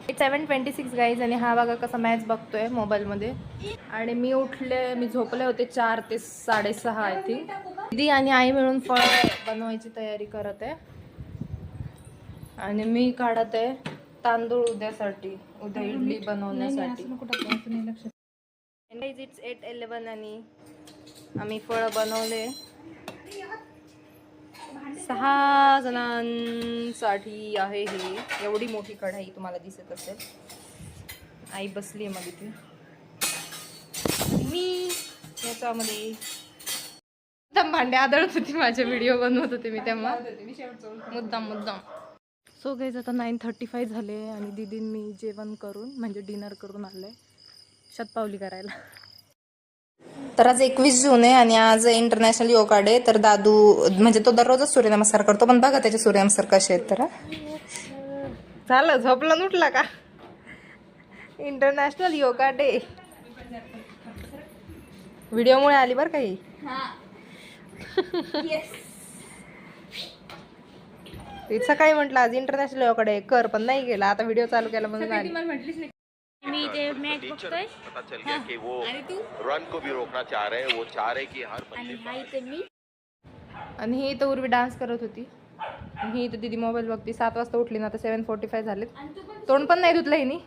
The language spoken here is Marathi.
7:26 गाईज आणि हा बघा कसा मॅच बघतोय मोबाईलमध्ये. आणि मी उठले, मी झोपले होते 4 ते 6:30 आय थिंक. दीदी आणि आई मिळून फळ बनवायची तयारी करत आहे आणि मी काढत आहे तांदूळ उद्यासाठी, उद्या इडली बनवण्यासाठी. इट्स 8:11 आणि आम्ही फळं बनवले 6 जणांसाठी आहे. ही एवढी मोठी कढाई तुम्हाला दिसत असेल. आई बसली मग इथे, मी याच्यामध्ये भांडे आदळत होती. माझे व्हिडिओ बनवत होते मी तेव्हा मुद्दाम. सो गाईज आता 9:35 झाले आणि दीदी मी जेवण करून म्हणजे डिनर करून आले शतपावली करायला. तर आज 21 जून आहे आणि आज इंटरनॅशनल योगा डे. तर दादू म्हणजे तो दररोजच सूर्यनमस्कार करतो, पण बघा त्याचे सूर्यनमस्कार कसे आहेत. तर झालं झोपला उठला का. इंटरनॅशनल योगा डे व्हिडिओमुळे आली बरं काही. सकाळी म्हटलं आज इंटरनॅशनल योगा डे कर, पण नाही गेला. आता व्हिडिओ चालू केला म्हणून आली. मी ते मॅच बघतोय. चल गया कि वो रन को भी रोकना चाह रहे हैं. वो चाह रहे कि हर आणि ही तर उर्वी डान्स करत होती. ही तर दीदी मोबाईल बघती. 7 वाजता उठली ना, आता 7:45 झालेत. तोंड पण नाही धुतलं हिनी.